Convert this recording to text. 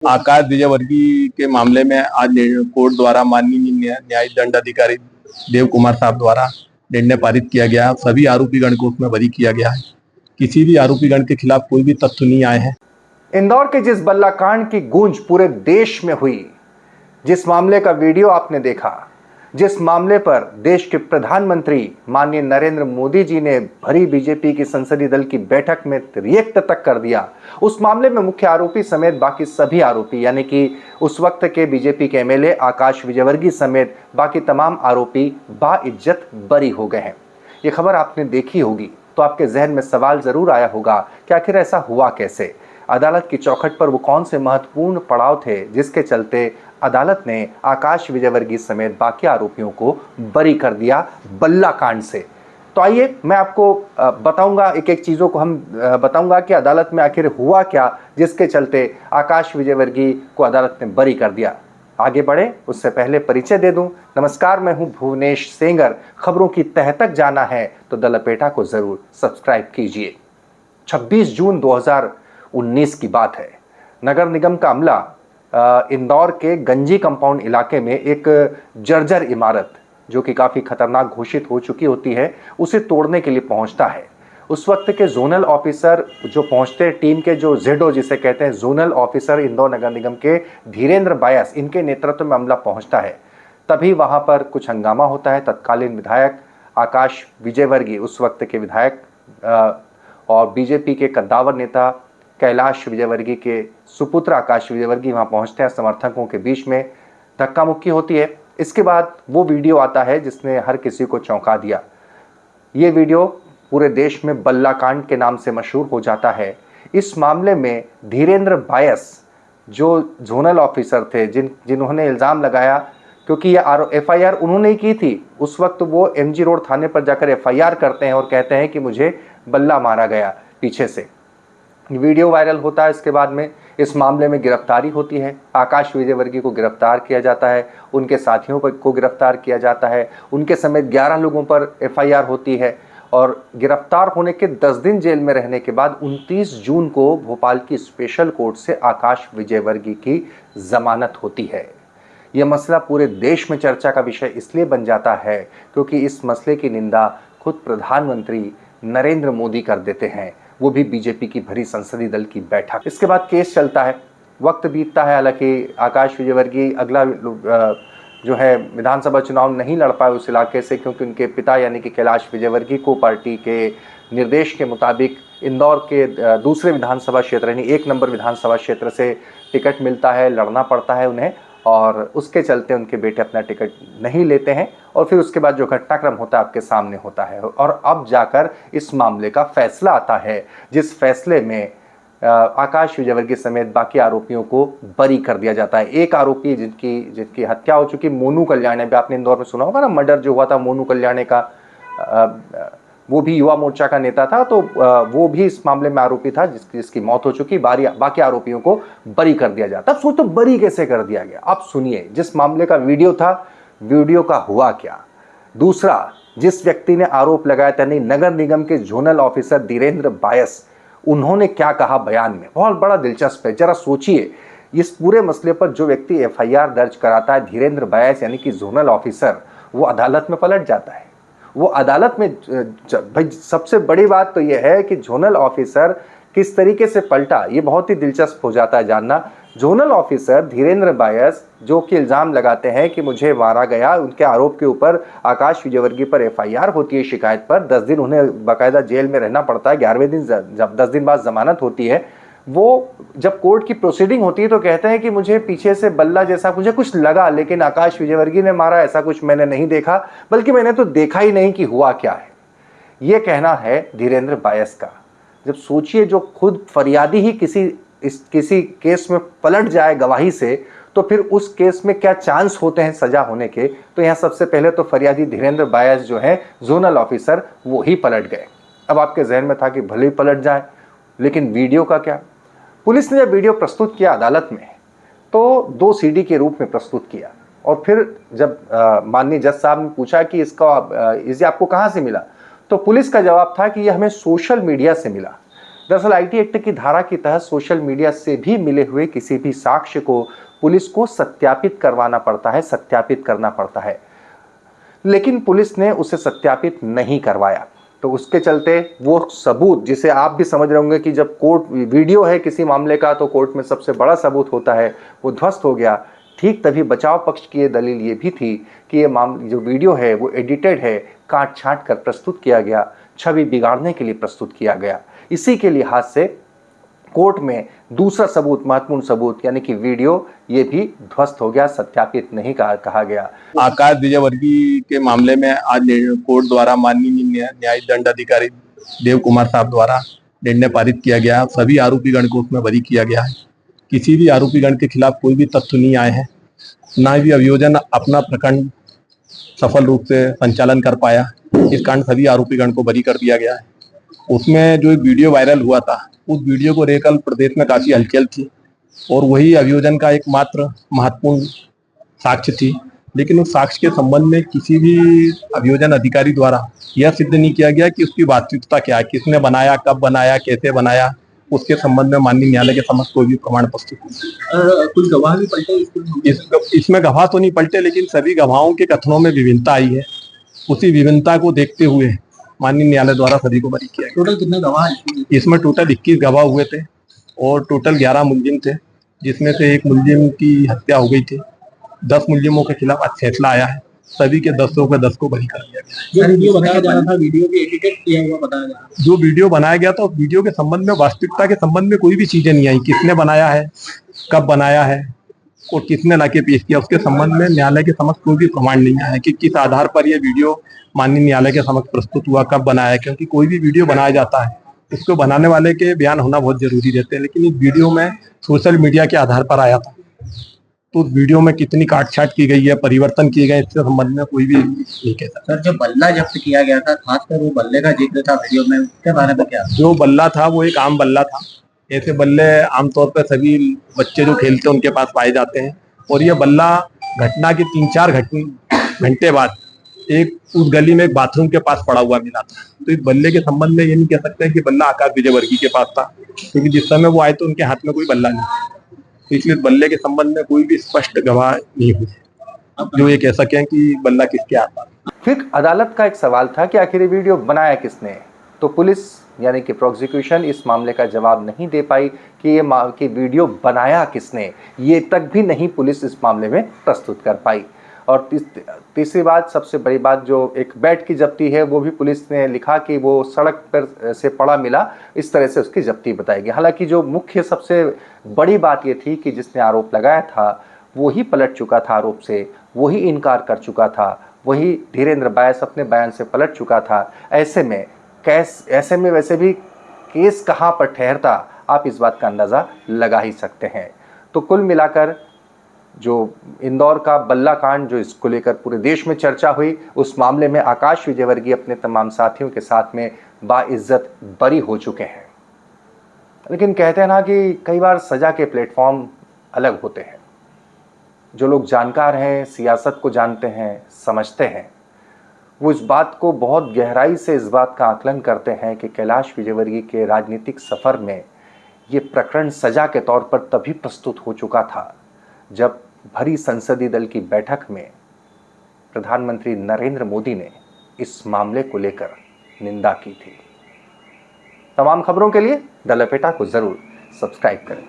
आकाश विजयवर्गीय के मामले में आज कोर्ट द्वारा माननीय न्यायिक दंडाधिकारी देव कुमार साहब द्वारा निर्णय पारित किया गया। सभी आरोपीगण को उसमें बरी किया गया है। किसी भी आरोपीगण के खिलाफ कोई भी तथ्य नहीं आए हैं। इंदौर के जिस बल्ला कांड की गूंज पूरे देश में हुई, जिस मामले का वीडियो आपने देखा, जिस मामले पर देश के प्रधानमंत्री माननीय नरेंद्र मोदी जी ने भरी बीजेपी की संसदीय दल की बैठक में रिएक्ट तक कर दिया, उस मामले में मुख्य आरोपी समेत बाकी सभी आरोपी यानी कि उस वक्त के बीजेपी के एमएलए आकाश विजयवर्गीय समेत बाकी तमाम आरोपी बाइज्जत बरी हो गए हैं। ये खबर आपने देखी होगी तो आपके जहन में सवाल जरूर आया होगा कि आखिर ऐसा हुआ कैसे। अदालत की चौखट पर वो कौन से महत्वपूर्ण पड़ाव थे जिसके चलते अदालत ने आकाश विजयवर्गीय समेत बाकी आरोपियों को बरी कर दिया बल्ला कांड से। तो आइए मैं आपको बताऊंगा, एक एक चीज़ों को हम बताऊंगा कि अदालत में आखिर हुआ क्या जिसके चलते आकाश विजयवर्गीय को अदालत ने बरी कर दिया। आगे बढ़े उससे पहले परिचय दे दूं। नमस्कार, मैं हूं भुवनेश सेंगर। खबरों की तह तक जाना है तो द लपेटा को जरूर सब्सक्राइब कीजिए। 26 जून 2019 की बात है। नगर निगम का अमला इंदौर के गंजी कंपाउंड इलाके में एक जर्जर इमारत जो कि काफ़ी खतरनाक घोषित हो चुकी होती है, उसे तोड़ने के लिए पहुंचता है। उस वक्त के जोनल ऑफिसर जो पहुंचते, टीम के जो जेडो जिसे कहते हैं, जोनल ऑफिसर इंदौर नगर निगम के धीरेन्द्र बायस, इनके नेतृत्व में अमला पहुंचता है। तभी वहां पर कुछ हंगामा होता है। तत्कालीन विधायक आकाश विजयवर्गीय, उस वक्त के विधायक और बीजेपी के कद्दावर नेता कैलाश विजयवर्गीय के सुपुत्र आकाश विजयवर्गीय वहां पहुंचते हैं। समर्थकों के बीच में धक्का मुक्की होती है। इसके बाद वो वीडियो आता है जिसने हर किसी को चौंका दिया। ये वीडियो पूरे देश में बल्ला कांड के नाम से मशहूर हो जाता है। इस मामले में धीरेन्द्र बायस जो जोनल ऑफिसर थे, जिन्होंने इल्ज़ाम लगाया, क्योंकि ये एफआईआर उन्होंने ही की थी। उस वक्त वो एमजी रोड थाने पर जाकर एफआईआर करते हैं और कहते हैं कि मुझे बल्ला मारा गया पीछे से। वीडियो वायरल होता है। इसके बाद में इस मामले में गिरफ्तारी होती है। आकाश विजयवर्गीय को गिरफ्तार किया जाता है, उनके साथियों को गिरफ्तार किया जाता है, उनके समेत 11 लोगों पर एफआईआर होती है और गिरफ्तार होने के 10 दिन जेल में रहने के बाद 29 जून को भोपाल की स्पेशल कोर्ट से आकाश विजयवर्गीय की जमानत होती है। यह मसला पूरे देश में चर्चा का विषय इसलिए बन जाता है क्योंकि इस मसले की निंदा खुद प्रधानमंत्री नरेंद्र मोदी कर देते हैं, वो भी बीजेपी की भरी संसदीय दल की बैठक। इसके बाद केस चलता है, वक्त बीतता है। हालांकि आकाश विजयवर्गीय अगला जो है विधानसभा चुनाव नहीं लड़ पाए उस इलाके से, क्योंकि उनके पिता यानी कि कैलाश विजयवर्गीय को पार्टी के निर्देश के मुताबिक इंदौर के दूसरे विधानसभा क्षेत्र यानी 1 नंबर विधानसभा क्षेत्र से टिकट मिलता है, लड़ना पड़ता है उन्हें, और उसके चलते उनके बेटे अपना टिकट नहीं लेते हैं। और फिर उसके बाद जो घटनाक्रम होता है आपके सामने होता है और अब जाकर इस मामले का फैसला आता है, जिस फैसले में आकाश विजयवर्गीय समेत बाकी आरोपियों को बरी कर दिया जाता है। एक आरोपी जिनकी हत्या हो चुकी, मोनू कल्याणी, अभी आपने इंदौर में सुना होगा ना, मर्डर जो हुआ था मोनू कल्याणी का, वो भी युवा मोर्चा का नेता था, तो वो भी इस मामले में आरोपी था जिसकी मौत हो चुकी। बाकी आरोपियों को बरी कर दिया जाता। अब सोचो बरी कैसे कर दिया गया। अब सुनिए जिस मामले का वीडियो था, वीडियो का हुआ क्या। दूसरा, जिस व्यक्ति ने आरोप लगाया था, नहीं, नगर निगम के जोनल ऑफिसर धीरेन्द्र बायस, उन्होंने क्या कहा बयान में, बहुत बड़ा दिलचस्प है। जरा सोचिए, इस पूरे मसले पर जो व्यक्ति एफआईआर दर्ज कराता है, धीरेन्द्र बायस यानी कि जोनल ऑफिसर, वो अदालत में पलट जाता है। वो अदालत में, भाई सबसे बड़ी बात तो यह है कि जोनल ऑफिसर किस तरीके से पलटा, ये बहुत ही दिलचस्प हो जाता है जानना। जोनल ऑफिसर धीरेन्द्र बायस जो कि इल्ज़ाम लगाते हैं कि मुझे मारा गया, उनके आरोप के ऊपर आकाश विजयवर्गीय पर एफआईआर होती है शिकायत पर, 10 दिन उन्हें बाकायदा जेल में रहना पड़ता है, 11वें दिन जब 10 दिन बाद जमानत होती है। वो जब कोर्ट की प्रोसीडिंग होती है तो कहते हैं कि मुझे पीछे से बल्ला जैसा मुझे कुछ लगा, लेकिन आकाश विजयवर्गीय ने मारा ऐसा कुछ मैंने नहीं देखा, बल्कि मैंने तो देखा ही नहीं कि हुआ क्या है। ये कहना है धीरेन्द्र बायस का। जब सोचिए, जो खुद फरियादी ही किसी केस में पलट जाए गवाही से, तो फिर उस केस में क्या चांस होते हैं सजा होने के। तो यहाँ सबसे पहले तो फरियादी धीरेन्द्र बायस जो है जोनल ऑफिसर, वो ही पलट गए। अब आपके जहन में था कि भले ही पलट जाए, लेकिन वीडियो का क्या। पुलिस ने जब वीडियो प्रस्तुत किया अदालत में, तो 2 सीडी के रूप में प्रस्तुत किया। और फिर जब माननीय जज साहब ने पूछा कि इसे आपको कहाँ से मिला, तो पुलिस का जवाब था कि यह हमें सोशल मीडिया से मिला। दरअसल आईटी एक्ट की धारा की तहत सोशल मीडिया से भी मिले हुए किसी भी साक्ष्य को पुलिस को सत्यापित करवाना पड़ता है, सत्यापित करना पड़ता है, लेकिन पुलिस ने उसे सत्यापित नहीं करवाया। तो उसके चलते वो सबूत, जिसे आप भी समझ रहे होंगे कि जब कोर्ट वीडियो है किसी मामले का तो कोर्ट में सबसे बड़ा सबूत होता है, वो ध्वस्त हो गया। ठीक तभी बचाव पक्ष की ये दलील ये भी थी कि ये जो वीडियो है वो एडिटेड है, काट छांट कर प्रस्तुत किया गया, छवि बिगाड़ने के लिए प्रस्तुत किया गया। इसी के लिहाज से कोर्ट में दूसरा सबूत, महत्वपूर्ण सबूत यानी कि वीडियो, ये भी ध्वस्त हो गया, सत्यापित नहीं कहा गया। आकाश विजयवर्गीय के मामले में आज कोर्ट द्वारा माननीय न्यायिक दंडाधिकारी देव कुमार साहब द्वारा निर्णय पारित किया गया। सभी आरोपीगण को उसमें बरी किया गया है। किसी भी आरोपीगण के खिलाफ कोई भी तथ्य नहीं आए हैं, ना भी अभियोजन अपना प्रकरण सफल रूप से संचालन कर पाया। इस कारण सभी आरोपीगण को बरी कर दिया गया है। उसमें जो एक वीडियो वायरल हुआ था, उस वीडियो को लेकर प्रदेश में काफी हलचल थी और वही अभियोजन का एकमात्र महत्वपूर्ण साक्ष्य थी। लेकिन उस साक्ष्य के संबंध में किसी भी अभियोजन अधिकारी द्वारा यह सिद्ध नहीं किया गया कि उसकी वास्तविकता क्या है, किसने बनाया, कब बनाया, कैसे बनाया। उसके संबंध में माननीय न्यायालय के समक्ष कोई भी प्रमाण प्रस्तुत नहीं। कुछ गवाह भी पलटे इसमें गवाह तो नहीं पलटे, लेकिन सभी गवाहों के कथनों में विभिन्नता आई है। उसी विभिन्नता को देखते हुए माननीय न्यायालय द्वारा सभी को बरी किया गया। टोटल कितने गवाह हैं? इसमें टोटल 21 गवाह हुए थे और टोटल 11 मुलजिम थे, जिसमें से एक मुलजिम की हत्या हो गई थी। 10 मुलजिमों के खिलाफ आज फैसला आया है। सभी के 10 के 10 को बरी कर दिया गया। जो वीडियो बताया जा रहा था, वीडियो भी एडिटेड किया हुआ बताया जा रहा था। जो वीडियो बनाया गया था, उस वीडियो के संबंध में, वास्तविकता के संबंध में कोई भी चीजें नहीं आई। किसने बनाया है, कब बनाया है और किसने लाके पेश किया, उसके संबंध में न्यायालय के समक्ष कोई भी प्रमाण नहीं आया कि किस आधार पर यह वीडियो माननीय न्यायालय के समक्ष प्रस्तुत हुआ, कब बनाया है। क्योंकि कोई भी वीडियो बनाया जाता है, उसको बनाने वाले के बयान होना बहुत जरूरी रहते हैं। लेकिन इस वीडियो में सोशल मीडिया के आधार पर आया था, तो उस वीडियो में कितनी काट छाट की गई है, परिवर्तन किए गए, इसके संबंध में कोई भी नहीं कहता। सर, जो बल्ला जब्त किया गया था, खासकर वो बल्ले का जिक्र था वीडियो में, उसके बारे में क्या? जो बल्ला था वो एक आम बल्ला था। ऐसे बल्ले आमतौर पर सभी बच्चे जो खेलते हैं उनके पास पाए जाते हैं। और ये बल्ला घटना के 3-4 घंटे बाद एक उस गली में एक बाथरूम के पास पड़ा हुआ मिला था। तो इस बल्ले के संबंध में ये नहीं कह सकते हैं कि बल्ला आकाश विजयवर्गीय के पास था, क्योंकि जिस समय वो आए तो उनके हाथ में कोई बल्ला नहीं था। तो इसलिए बल्ले के संबंध में कोई भी स्पष्ट गवाह नहीं हुए जो ये कह सकें कि बल्ला किसके हाथ था। फिर अदालत का एक सवाल था कि आखिर ये वीडियो बनाया किसने। तो पुलिस यानी कि प्रोसिक्यूशन इस मामले का जवाब नहीं दे पाई कि ये वीडियो बनाया किसने, ये तक भी नहीं पुलिस इस मामले में प्रस्तुत कर पाई। और तीसरी बात, सबसे बड़ी बात, जो एक बेड की जब्ती है वो भी पुलिस ने लिखा कि वो सड़क पर से पड़ा मिला, इस तरह से उसकी जब्ती बताई गई। हालांकि जो मुख्य सबसे बड़ी बात ये थी कि जिसने आरोप लगाया था वो ही पलट चुका था आरोप से, वही इनकार कर चुका था, वही धीरेन्द्र बैस अपने बयान से पलट चुका था। ऐसे में वैसे भी केस कहाँ पर ठहरता, आप इस बात का अंदाज़ा लगा ही सकते हैं। तो कुल मिलाकर जो इंदौर का बल्ला कांड, जो इसको लेकर पूरे देश में चर्चा हुई, उस मामले में आकाश विजयवर्गीय अपने तमाम साथियों के साथ में बाइज्जत बरी हो चुके हैं। लेकिन कहते हैं ना कि कई बार सज़ा के प्लेटफॉर्म अलग होते हैं। जो लोग जानकार हैं, सियासत को जानते हैं, समझते हैं, वो इस बात को बहुत गहराई से इस बात का आकलन करते हैं कि कैलाश विजयवर्गीय के राजनीतिक सफ़र में ये प्रकरण सज़ा के तौर पर तभी प्रस्तुत हो चुका था जब भरी संसदीय दल की बैठक में प्रधानमंत्री नरेंद्र मोदी ने इस मामले को लेकर निंदा की थी। तमाम खबरों के लिए द लपेटा को ज़रूर सब्सक्राइब करें।